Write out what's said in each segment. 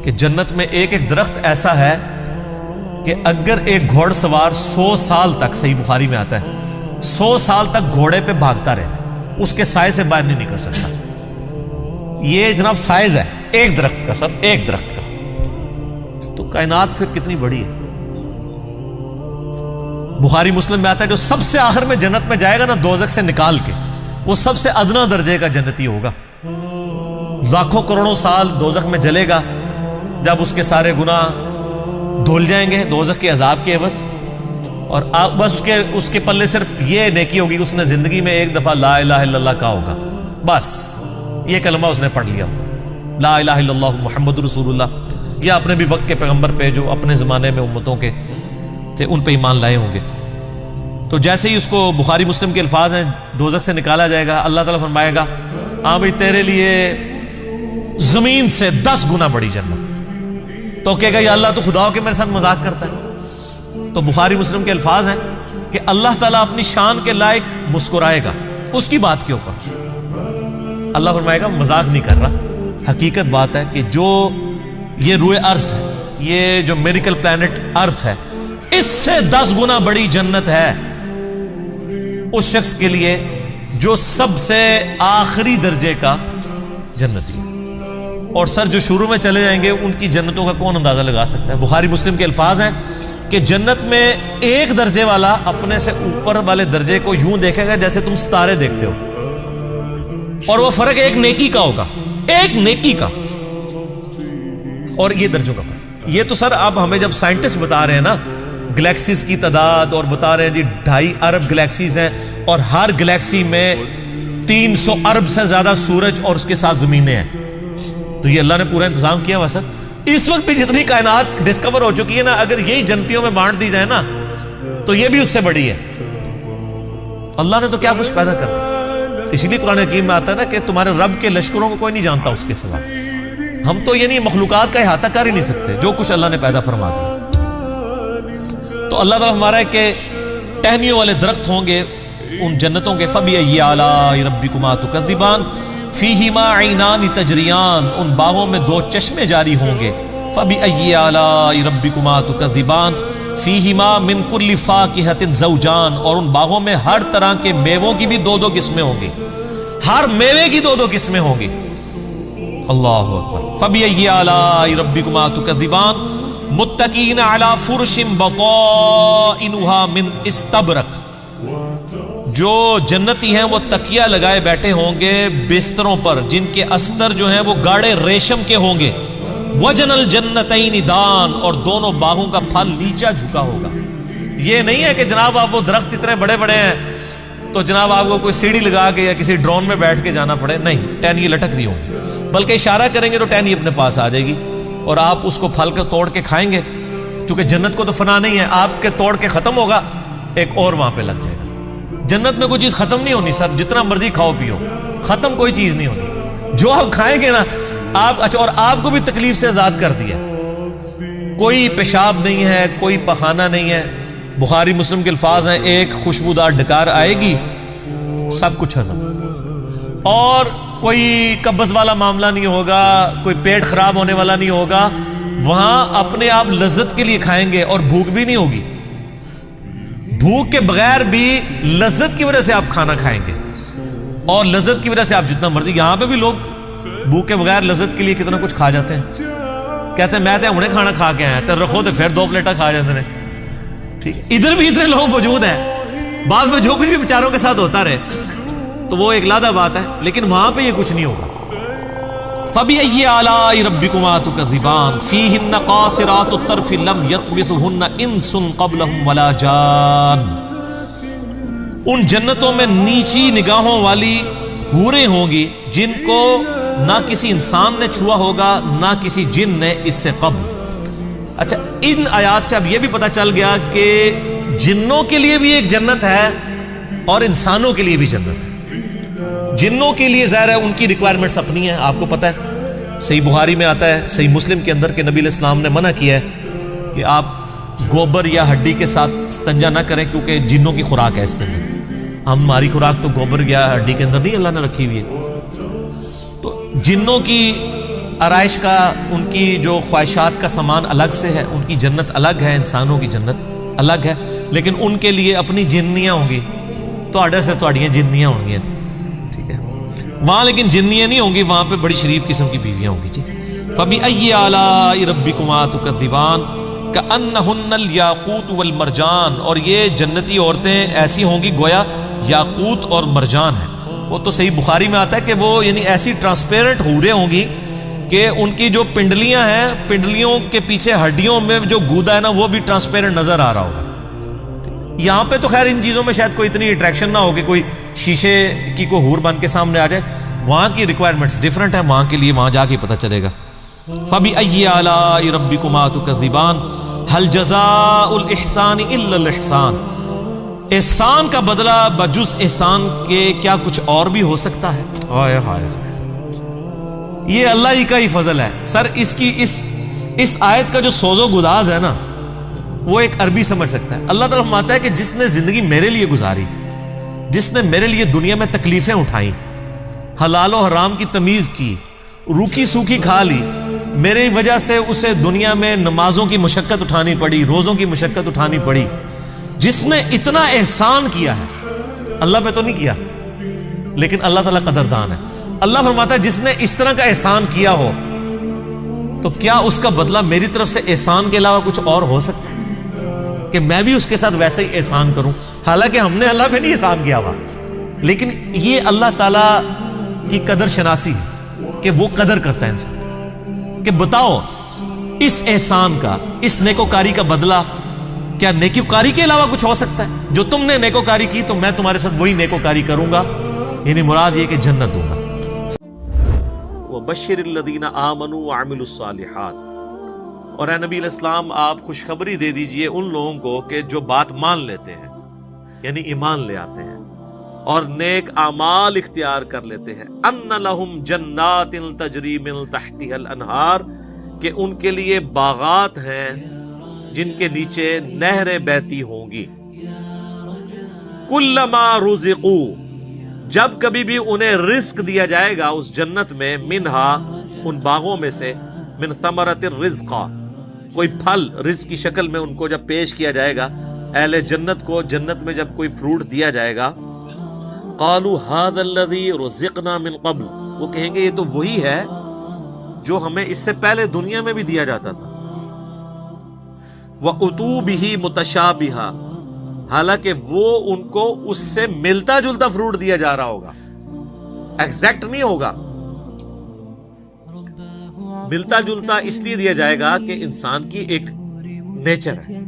کہ جنت میں ایک ایک درخت ایسا ہے کہ اگر ایک گھوڑ سوار 100 سال تک، صحیح بخاری میں آتا ہے 100 سال تک گھوڑے پہ بھاگتا رہے، اس کے سائے سے باہر نہیں نکل سکتا. یہ جناب سائز ہے ایک درخت کا، سر ایک درخت کا. تو کائنات پھر کتنی بڑی ہے. بخاری مسلم میں آتا ہے جو سب سے آخر میں جنت میں جائے گا نا دوزخ سے نکال کے، وہ سب سے ادنا درجے کا جنتی ہوگا. لاکھوں کروڑوں سال دوزخ میں جلے گا، جب اس کے سارے گناہ دھل جائیں گے دوزخ کے عذاب کے عوض، اور بس اس کے پلے صرف یہ نیکی ہوگی کہ اس نے زندگی میں ایک دفعہ لا الہ الا اللہ کہا ہوگا، بس یہ کلمہ اس نے پڑھ لیا ہوگا، لا الہ الا اللہ محمد رسول اللہ، یا اپنے بھی وقت کے پیغمبر پہ جو اپنے زمانے میں امتوں کے تھے ان پہ ایمان لائے ہوں گے. تو جیسے ہی اس کو بخاری مسلم کے الفاظ ہیں دوزخ سے نکالا جائے گا، اللہ تعالیٰ فرمائے گا ہاں بھائی تیرے لیے زمین سے 10 گنا بڑی جنت. تو کہے گا یا اللہ تو خدا ہو کے میرے ساتھ مذاق کرتا ہے. تو بخاری مسلم کے الفاظ ہیں کہ اللہ تعالیٰ اپنی شان کے لائق مسکرائے گا اس کی بات کے اوپر. اللہ فرمائے گا مذاق نہیں کر رہا، حقیقت بات ہے کہ جو یہ روئے ارض ہے، یہ جو میریکل پلانٹ ارتھ ہے، اس سے 10 گنا بڑی جنت ہے اس شخص کے لیے جو سب سے آخری درجے کا جنتی ہے. اور سر جو شروع میں چلے جائیں گے ان کی جنتوں کا کون اندازہ لگا سکتا ہے. بخاری مسلم کے الفاظ ہیں کہ جنت میں ایک درجے والا اپنے سے اوپر والے درجے کو یوں دیکھے گا جیسے تم ستارے دیکھتے ہو، اور وہ فرق ایک نیکی کا ہوگا، ایک نیکی کا. اور یہ درجوں کا فرق، یہ تو سر اب ہمیں جب سائنٹسٹ بتا رہے ہیں نا گلیکسیز کی تعداد، اور بتا رہے ہیں جی 2.5 ارب گلیکسیز ہیں، اور ہر گلیکسی میں 300 ارب سے زیادہ سورج اور اس کے ساتھ زمینیں ہیں. تو یہ اللہ نے پورا انتظام کیا ہوا سر. اس وقت بھی جتنی کائنات ڈسکور ہو چکی ہے نا، اگر یہی جنتیوں میں بانٹ دی جائے نا تو یہ بھی اس سے بڑی ہے. اللہ نے تو کیا کچھ پیدا کر دیا. اسی لیے قرآن حکیم میں آتا ہے نا کہ تمہارے رب کے لشکروں کو کوئی نہیں جانتا اس کے سوا. ہم تو یعنی مخلوقات کا احاطہ کر ہی نہیں سکتے جو کچھ اللہ نے پیدا فرما دیا. تو اللہ تعالیٰ ہمارا ہے کہ ٹہنیوں والے درخت ہوں گے ان جنتوں کے. فَبِأَيِّ آلَاءِ رَبِّكُمَا تُكَذِّبَانِ فِيهِمَا عَيْنَانِ تَجْرِيَانِ، ان باغوں میں 2 چشمے جاری ہوں گے. فَبِأَيِّ آلَاءِ رَبِّكُمَا تُكَذِّبَانِ فِيهِمَا مِن كُلِّ فَاكِهَةٍ زَوْجَانِ، اور ان باغوں میں ہر طرح کے میووں کی بھی 2 قسمیں ہوں گی، ہر میوے کی 2 قسمیں ہوں گی. اللہ اکبر. فَبِأَيِّ آلَاءِ رَبِّكُمَا تُكَذِّبَانِ متقین علی فرش بطائنها من استبرق، جو جنتی ہیں وہ تکیہ لگائے بیٹھے ہوں گے بستروں پر جن کے استر جو ہیں وہ گاڑے ریشم کے ہوں گے. وجن الجنتین دان، اور دونوں باغوں کا پھل نیچا جھکا ہوگا. یہ نہیں ہے کہ جناب آپ وہ درخت اتنے بڑے بڑے ہیں تو جناب آپ کو کوئی سیڑھی لگا کے یا کسی ڈرون میں بیٹھ کے جانا پڑے، نہیں، ٹہنی لٹک رہی ہوں گی، بلکہ اشارہ کریں گے تو ٹہنی اپنے پاس آ جائے گی اور آپ اس کو پھل کے توڑ کے کھائیں گے. کیونکہ جنت کو تو فنا نہیں ہے، آپ کے توڑ کے ختم ہوگا ایک اور وہاں پہ لگ جائے گا. جنت میں کوئی چیز ختم نہیں ہونی سر، جتنا مرضی کھاؤ پیو، ختم کوئی چیز نہیں ہونی. جو آپ کھائیں گے نا آپ، اچھا، اور آپ کو بھی تکلیف سے آزاد کر دیا، کوئی پیشاب نہیں ہے، کوئی پخانہ نہیں ہے. بخاری مسلم کے الفاظ ہیں ایک خوشبودار ڈکار آئے گی سب کچھ ہضم، اور کوئی قبض والا معاملہ نہیں ہوگا، کوئی پیٹ خراب ہونے والا نہیں ہوگا. وہاں اپنے آپ لذت کے لیے کھائیں گے اور بھوک بھی نہیں ہوگی. بھوک کے بغیر بھی لذت کی وجہ سے آپ کھانا کھائیں گے، اور لذت کی وجہ سے آپ جتنا مرضی. یہاں پہ بھی لوگ بھوک کے بغیر لذت کے لیے کتنا کچھ کھا جاتے ہیں، کہتے ہیں میں تو انہیں کھانا کھا کے آیا تو رکھو تو پھر 2 پلیٹیں کھا جاتے ہیں. ٹھیک، ادھر بھی اتنے لوگ موجود ہیں، بعض میں جو کچھ بھی بیچاروں کے ساتھ ہوتا رہے تو وہ ایک علیحدہ بات ہے، لیکن وہاں پہ یہ کچھ نہیں ہوگا. فَبِأَيِّ آلَاءِ رَبِّكُمَا تُكَذِّبَانِ فِيهِنَّ قَاصِرَاتُ الطَّرْفِ لَمْ يَطْمِثُهُنَّ إِنسٌ قَبْلَهُمْ وَلَا جَانٌ، ان جنتوں میں نیچی نگاہوں والی حوریں ہوں گی جن کو نہ کسی انسان نے چھوا ہوگا نہ کسی جن نے اس سے قبل. اچھا، ان آیات سے اب یہ بھی پتہ چل گیا کہ جنوں کے لیے بھی ایک جنت ہے اور انسانوں کے لیے بھی جنت ہے. جنوں کے لیے ظاہر ہے ان کی ریکوائرمنٹس اپنی ہیں، آپ کو پتہ ہے صحیح بخاری میں آتا ہے، صحیح مسلم کے اندر کہ نبی علیہ السلام نے منع کیا ہے کہ آپ گوبر یا ہڈی کے ساتھ استنجا نہ کریں کیونکہ جنوں کی خوراک ہے اس کے اندر. ہماری خوراک تو گوبر یا ہڈی کے اندر نہیں اللہ نے رکھی ہوئی ہے. تو جنوں کی آرائش کا ان کی جو خواہشات کا سامان الگ سے ہے، ان کی جنت الگ ہے، انسانوں کی جنت الگ ہے، لیکن ان کے لیے اپنی جنیاں ہوں گی، تواڈے سے تواڈیاں جنیاں ہوں گی، ٹھیک ہے. وہاں لیکن جنیاں نہیں ہوں گی، وہاں پہ بڑی شریف قسم کی بیویاں ہوں گی. جی فَبِأَيِّ آلَاءِ رَبِّكُمَا تُكَذِّبَانِ كَأَنَّهُنَّ الْيَاقُوتُ وَالْمَرْجَانُ، اور یہ جنتی عورتیں ایسی ہوں گی گویا یاقوت اور مرجان ہیں. وہ تو صحیح بخاری میں آتا ہے کہ وہ یعنی ایسی ٹرانسپیرنٹ حوریں ہوں گی کہ ان کی جو پنڈلیاں ہیں، پنڈلیوں کے پیچھے ہڈیوں میں جو گودا ہے نا، وہ بھی ٹرانسپیرنٹ نظر آ رہا ہوگا. یہاں پہ تو خیر ان چیزوں میں شاید کوئی اتنی اٹریکشن نہ ہوگی، کوئی شیشے کی کوئی حور بن کے سامنے آ جائے. وہاں کی ریکوائرمنٹس ڈیفرنٹ ہیں، وہاں کے لیے وہاں جا کے پتہ چلے گا. فَبِأَيِّ آلَاءِ رَبِّكُمَا تُكَذِّبَانِ هَلْ جَزَاءُ الْإِحْسَانِ إِلَّا الْإِحْسَانُ، احسان کا بدلہ بجز احسان کے کیا کچھ اور بھی ہو سکتا ہے؟ ہائے ہائے ہائے، یہ اللہ ہی کا ہی فضل ہے. سر اس آیت کا جو سوز و گداز ہے نا، وہ ایک عربی سمجھ سکتا ہے. اللہ تعالیٰ فرماتا ہے کہ جس نے زندگی میرے لیے گزاری، جس نے میرے لیے دنیا میں تکلیفیں اٹھائیں، حلال و حرام کی تمیز کی، روکھی سوکھی کھا لی، میری وجہ سے اسے دنیا میں نمازوں کی مشقت اٹھانی پڑی، روزوں کی مشقت اٹھانی پڑی، جس نے اتنا احسان کیا ہے، اللہ پہ تو نہیں کیا لیکن اللہ تعالیٰ قدردان ہے. اللہ فرماتا ہے جس نے اس طرح کا احسان کیا ہو تو کیا اس کا بدلہ میری طرف سے احسان کے علاوہ کچھ اور ہو سکتا ہے کہ میں بھی اس کے ساتھ ویسے ہی احسان کروں؟ حالانکہ ہم نے اللہ پہ نہیں احسان کیا ہوا، لیکن یہ اللہ تعالیٰ کی قدر شناسی ہے کہ وہ قدر کرتا ہے انسان. کہ بتاؤ اس احسان کا، اس نیکوکاری کا بدلہ کیا نیکوکاری کے علاوہ کچھ ہو سکتا ہے؟ جو تم نے نیکوکاری کی تو میں تمہارے ساتھ وہی نیکوکاری کروں گا، یعنی مراد یہ کہ جنت دوں گا. وَبَشِّرِ الَّذِينَ آمَنُوا وَعَمِلُوا الصَّالِحَاتِ، اور اے نبی علیہ السلام آپ خوشخبری دے دیجئے ان لوگوں کو کہ جو بات مان لیتے ہیں، یعنی ایمان لے آتے ہیں اور نیک اعمال اختیار کر لیتے ہیں. ان لہم جنات تجری من تحتها الانہار، کہ ان کے لیے باغات ہیں جن کے نیچے نہریں بہتی ہوں گی. کلما رزقوا، جب کبھی بھی انہیں رزق دیا جائے گا اس جنت میں، منہا ان باغوں میں سے، من ثمرۃ الرزق، کوئی پھل رزق کی شکل میں ان کو جب پیش کیا جائے گا، اہل جنت کو جنت میں جب کوئی فروٹ دیا جائے گا، قالوا هذا الذي رزقنا من قبل، وہ کہیں گے یہ تو وہی ہے جو ہمیں اس سے پہلے دنیا میں بھی دیا جاتا تھا. وَأُتُوا بِهِ مُتَشَابِهًا، حالانکہ وہ ان کو اس سے ملتا جلتا فروٹ دیا جا رہا ہوگا، ایگزیکٹ نہیں ہوگا. ملتا جلتا اس لیے دیا جائے گا کہ انسان کی ایک نیچر ہے.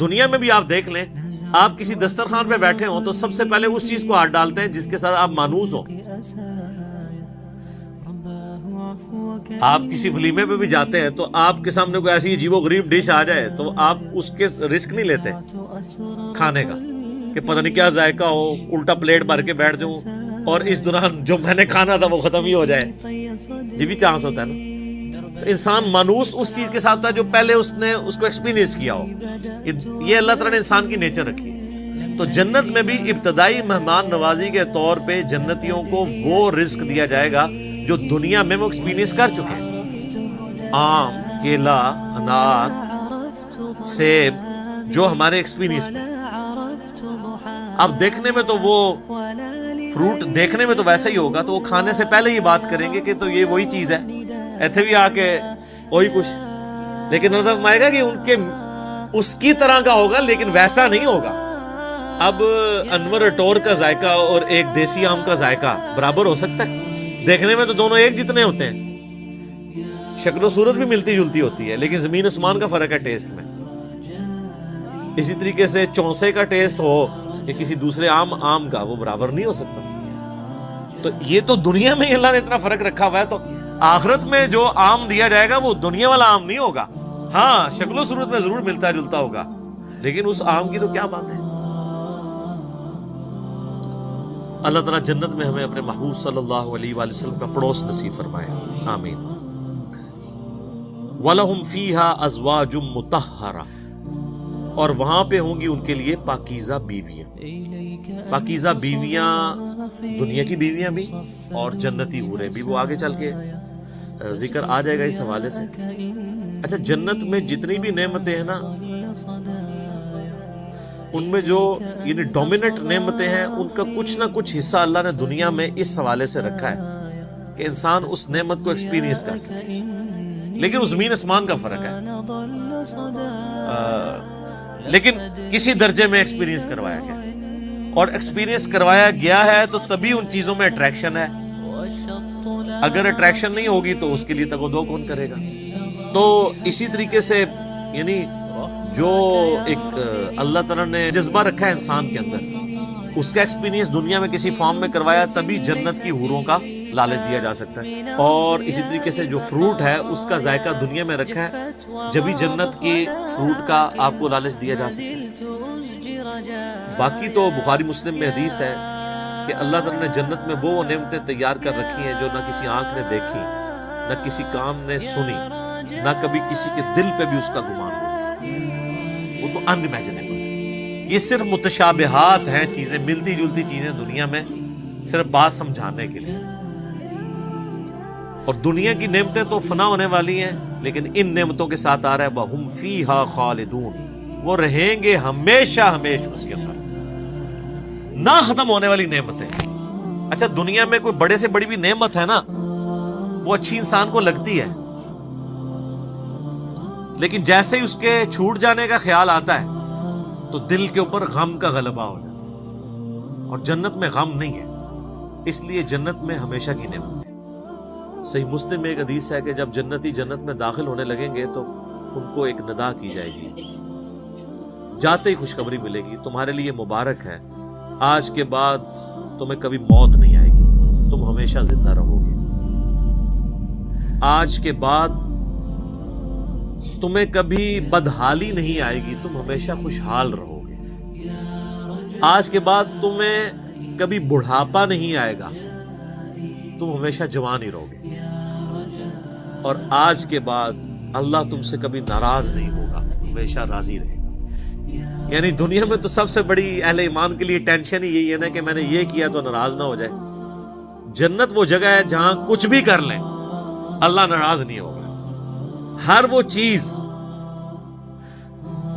دنیا میں بھی آپ دیکھ لیں، آپ کسی دسترخوان پہ بیٹھے ہوں تو سب سے پہلے اس چیز کو ہاتھ ڈالتے ہیں جس کے ساتھ آپ مانوس ہو. آپ کسی ولیمے پہ بھی جاتے ہیں تو آپ کے سامنے کوئی ایسی عجیب و غریب ڈش آ جائے تو آپ اس کے رسک نہیں لیتے کھانے کا کہ پتہ نہیں کیا ذائقہ ہو، الٹا پلیٹ بھر کے بیٹھ جاؤں اور اس دوران جو میں نے کھانا تھا وہ ختم ہی ہو جائے. یہ بھی چانس ہوتا ہے نا. تو انسان مانوس اس چیز کے ساتھ تھا جو پہلے اس نے اس کو ایکسپیرینس کیا ہو. یہ اللہ تعالیٰ نے انسان کی نیچر رکھی. تو جنت میں بھی ابتدائی مہمان نوازی کے طور پہ جنتیوں کو وہ رزق دیا جائے گا جو دنیا میں وہ ایکسپیرینس کر چکے ہیں. آم، کیلا، انار، سیب، جو ہمارے ایکسپیرینس میں. اب دیکھنے میں تو وہ فروٹ دیکھنے میں تو ویسا ہی ہوگا، تو وہ کھانے سے پہلے ہی بات کریں گے کہ تو یہ وہی چیز ہے، ایتھے بھی آ کے وہی کچھ. لیکن اللہ فرمائے گا کہ ان کے اس کی طرح کا ہوگا لیکن ویسا نہیں ہوگا. اب انور اٹور کا ذائقہ اور ایک دیسی آم کا ذائقہ برابر ہو سکتا ہے؟ دیکھنے میں تو دونوں ایک جتنے ہوتے ہیں، شکل و صورت بھی ملتی جلتی ہوتی ہے، لیکن زمین آسمان کا فرق ہے ٹیسٹ میں. اسی طریقے سے چونسے کا ٹیسٹ ہو یا کسی دوسرے آم کا، وہ برابر نہیں ہو سکتا. تو یہ تو دنیا میں اللہ نے اتنا فرق رکھا ہوا ہے، تو آخرت میں جو آم دیا جائے گا وہ دنیا والا آم نہیں ہوگا. ہاں شکل و صورت میں ضرور ملتا جلتا ہوگا، لیکن اس آم کی تو کیا بات ہے. اللہ تعالیٰ جنت میں ہمیں اپنے محبوب صلی اللہ علیہ وآلہ وسلم کا پڑوس نصیب فرمائے، آمین. وَلَهُمْ فِيهَا أَزْوَاجٌ مُطَهَّرَةٌ، اور وہاں پہ ہوں گی ان کے لیے پاکیزہ بیویاں. پاکیزہ بیویاں دنیا کی بیویاں بھی اور جنتی حوریں بھی، وہ آگے چل کے ذکر آ جائے گا اس حوالے سے. اچھا جنت میں جتنی بھی نعمتیں ہیں نا ان میں جو یعنی ڈومیننٹ نعمتیں ہیں ان کا کچھ نہ کچھ حصہ اللہ نے دنیا میں اس حوالے سے رکھا ہے کہ انسان اس نعمت کو ایکسپیرینس کر سکے. لیکن وہ زمین آسمان کا فرق ہے, لیکن کسی درجے میں ایکسپیرینس کروایا گیا, اور ایکسپیرینس کروایا گیا ہے تو تبھی ان چیزوں میں اٹریکشن ہے. اگر اٹریکشن نہیں ہوگی تو اس کے لیے تگ و دو کون کرے گا. تو اسی طریقے سے یعنی جو ایک اللہ تعالیٰ نے جذبہ رکھا ہے انسان کے اندر, اس کا ایکسپیرینس دنیا میں کسی فارم میں کروایا تبھی جنت کی حوروں کا لالچ دیا جا سکتا ہے. اور اسی طریقے سے جو فروٹ ہے اس کا ذائقہ دنیا میں رکھا ہے, جبھی جنت کی فروٹ کا آپ کو لالچ دیا جا سکتا ہے. باقی تو بخاری مسلم میں حدیث ہے کہ اللہ تعالیٰ نے جنت میں وہ نعمتیں تیار کر رکھی ہیں جو نہ کسی آنکھ نے دیکھی, نہ کسی کان نے سنی, نہ کبھی کسی کے دل پہ بھی اس کا گمان ہوا. وہ تو انِمیجنیبل. یہ صرف متشابہات ہیں, چیزیں ملتی جلتی چیزیں دنیا میں صرف بات سمجھانے کے لیے. اور دنیا کی نعمتیں تو فنا ہونے والی ہیں, لیکن ان نعمتوں کے ساتھ آ رہا ہے وَهُمْ فِيهَا خَالِدُونَ, وہ رہیں گے ہمیشہ ہمیشہ اس کے اندر, نہ ختم ہونے والی نعمتیں. اچھا دنیا میں کوئی بڑے سے بڑی بھی نعمت ہے نا, وہ اچھی انسان کو لگتی ہے, لیکن جیسے ہی اس کے چھوٹ جانے کا خیال آتا ہے تو دل کے اوپر غم کا غلبہ ہو جاتا ہے. اور جنت میں غم نہیں ہے, اس لیے جنت میں ہمیشہ کی نعمت ہے. صحیح مسلم میں ایک حدیث ہے کہ جب جنتی جنت میں داخل ہونے لگیں گے تو ان کو ایک ندا کی جائے گی, جاتے ہی خوشخبری ملے گی, تمہارے لیے مبارک ہے, آج کے بعد تمہیں کبھی موت نہیں آئے گی, تم ہمیشہ زندہ رہو گے. آج کے بعد تمہیں کبھی بدحالی نہیں آئے گی, تم ہمیشہ خوشحال رہو گے. آج کے بعد تمہیں کبھی بڑھاپا نہیں آئے گا, تم ہمیشہ جوان ہی رہو گے. اور آج کے بعد اللہ تم سے کبھی ناراض نہیں ہوگا, ہمیشہ راضی رہے گا. یعنی دنیا میں تو سب سے بڑی اہل ایمان کے لیے ٹینشن ہی یہی ہے نا کہ میں نے یہ کیا تو ناراض نہ ہو جائے. جنت وہ جگہ ہے جہاں کچھ بھی کر لیں اللہ ناراض نہیں ہوگا. ہر وہ چیز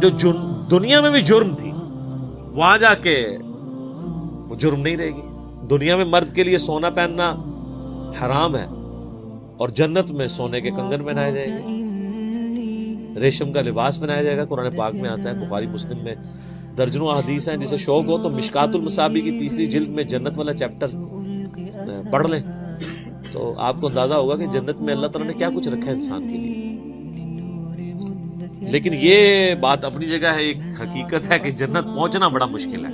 جو دنیا میں بھی جرم تھی وہاں جا کے وہ جرم نہیں رہے گی. دنیا میں مرد کے لیے سونا پہننا حرام ہے, اور جنت میں سونے کے کنگن پہنائے جائیں گے, ریشم کا لباس پہنایا جائے گا. قرآن پاک میں آتا ہے, بخاری مسلم میں درجنوں احادیث ہیں. جسے شوق ہو تو مشکات المصابیح کی 3 جلد میں جنت والا چیپٹر پڑھ لیں تو آپ کو اندازہ ہوگا کہ جنت میں اللہ تعالیٰ نے کیا کچھ رکھا ہے انسان کے لیے. لیکن یہ بات اپنی جگہ ہے, ایک حقیقت ہے کہ جنت پہنچنا بڑا مشکل ہے.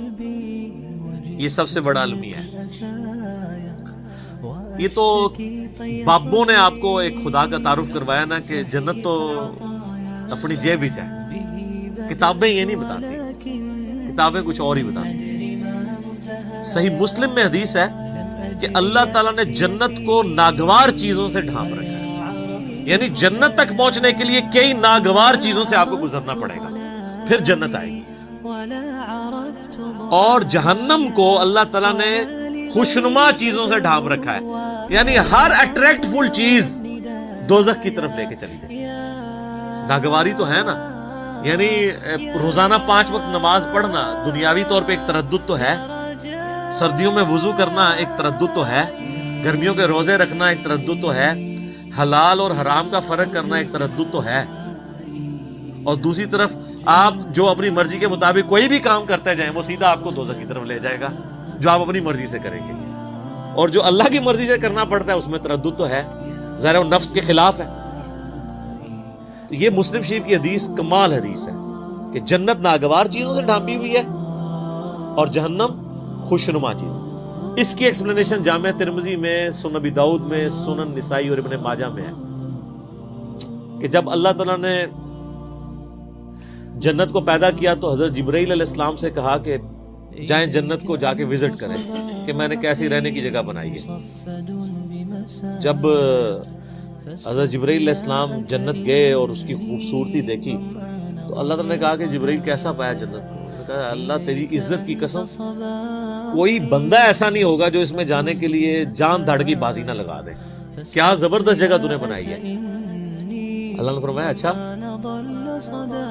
یہ سب سے بڑا المیہ ہے. یہ تو بابوں نے آپ کو ایک خدا کا تعارف کروایا نا کہ جنت تو اپنی جیب ہی چاہے. کتابیں یہ نہیں بتاتی, کتابیں کچھ اور ہی بتاتی. صحیح مسلم میں حدیث ہے کہ اللہ تعالیٰ نے جنت کو ناگوار چیزوں سے ڈھانپ رکھا ہے. یعنی جنت تک پہنچنے کے لیے کئی ناگوار چیزوں سے آپ کو گزرنا پڑے گا, پھر جنت آئے گی. اور جہنم کو اللہ تعالیٰ نے خوشنما چیزوں سے ڈھانپ رکھا ہے. یعنی ہر اٹریکٹ فل چیز دوزخ کی طرف لے کے چلی جائے. ناگواری تو ہے نا, یعنی روزانہ 5 وقت نماز پڑھنا دنیاوی طور پہ ایک تردد تو ہے, سردیوں میں وضو کرنا ایک تردد تو ہے, گرمیوں کے روزے رکھنا ایک تردد تو ہے, حلال اور حرام کا فرق کرنا ایک تردد تو ہے. اور دوسری طرف آپ جو اپنی مرضی کے مطابق کوئی بھی کام کرتے جائیں وہ سیدھا آپ کو دوزخ کی طرف لے جائے گا, جو آپ اپنی مرضی سے کریں گے. اور جو اللہ کی مرضی سے کرنا پڑتا ہے اس میں تردد تو ہے, ظاہر وہ نفس کے خلاف ہے. یہ مسلم شریف کی حدیث کمال حدیث ہے کہ جنت ناگوار چیزوں سے ڈھانپی ہوئی ہے اور جہنم خوشنما چیزوں سے. اس کی ایکسپلینیشن جامع ترمذی میں, سنن ابی داؤد میں, سنن نسائی اور ابن ماجہ میں ہے کہ جب اللہ تعالیٰ نے جنت کو پیدا کیا تو حضرت جبرائیل علیہ السلام سے کہا کہ جائیں جنت کو جا کے وزٹ کریں کہ میں نے کیسی رہنے کی جگہ بنائی ہے. جب حضرت جبرائیل علیہ السلام جنت گئے اور اس کی خوبصورتی دیکھی تو اللہ تعالیٰ نے کہا کہ جبرائیل کیسا پایا جنت کو؟ کہا اللہ تیری عزت کی قسم کوئی بندہ ایسا نہیں ہوگا جو اس میں جانے کے لیے جان دھڑ کی بازی نہ لگا دے. کیا زبردست جگہ تُو نے بنائی ہے. اللہ نے فرمایا اچھا,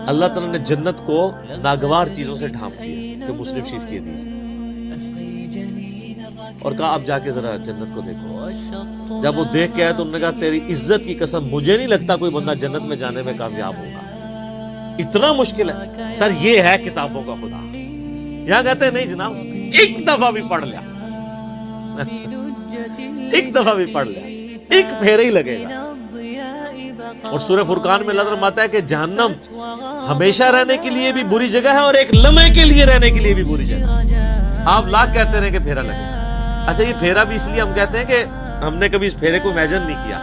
اللہ تعالیٰ نے جنت کو ناگوار چیزوں سے ڈھانپ دیا, کہ مسلم شریف کی حدیث, اور کہا اب جا کے ذرا جنت کو دیکھو. جب وہ دیکھ کے آیا تو انہوں نے کہا تیری عزت کی قسم مجھے نہیں لگتا کوئی بندہ جنت میں جانے میں کامیاب ہوگا, اتنا مشکل ہے. سر یہ ہے کتابوں کا خدا. یہاں کہتے ہیں نہیں جناب, ایک دفعہ بھی پڑھ لیا, ایک دفعہ بھی پڑھ لیا, ایک پھیرا ہی لگے گا. اور سورہ فرقان میں اللہ فرماتا ہے کہ جہنم ہمیشہ رہنے کے لیے بھی بری جگہ ہے اور ایک لمحے کے لیے رہنے کے لیے بھی بری جگہ. آپ لاکھ کہتے رہے کہ پھیرا لگے. اچھا یہ پھیرا بھی اس لیے ہم کہتے ہیں کہ ہم نے کبھی اس پھیرے کو امیجن نہیں کیا,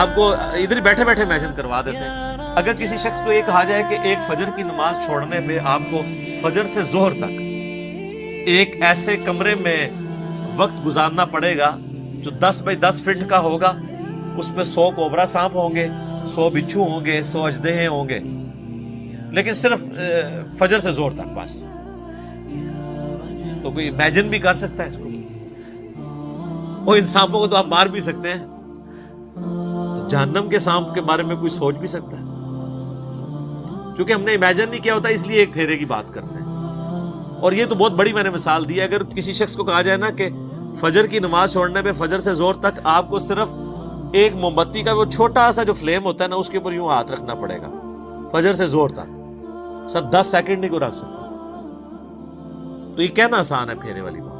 آپ کو ادھر بیٹھے بیٹھے امیجن کروا دیتے ہیں. اگر کسی شخص کو یہ کہا جائے کہ ایک فجر کی نماز چھوڑنے پہ آپ کو فجر سے ظہر تک ایک ایسے کمرے میں وقت گزارنا پڑے گا جو 10 بائی 10 فٹ کا ہوگا, اس میں 100 کوبرا سانپ ہوں گے, 100 بچھو ہوں گے, 100 اژدہے ہوں گے, لیکن صرف فجر سے ظہر تک بس, تو کوئی امیجن بھی کر سکتا ہے اس کو؟ وہ ان سانپوں کو تو آپ مار بھی سکتے ہیں, جہنم کے سانپ کے بارے میں کوئی سوچ بھی سکتا ہے؟ چونکہ ہم نے امیجن نہیں کیا ہوتا اس لیے ایک پھیرے کی بات کرتے ہیں. اور یہ تو بہت بڑی میں نے مثال دی ہے. اگر کسی شخص کو کہا جائے نا کہ فجر کی نماز چھوڑنے پہ فجر سے ظہر تک آپ کو صرف ایک موم بتی کا وہ چھوٹا سا جو فلیم ہوتا ہے نا اس کے اوپر یوں ہاتھ رکھنا پڑے گا فجر سے ظہر تک, سر 10 سیکنڈ نہیں کو رکھ سکتا. تو یہ کہنا آسان ہے پھیرے والی بات.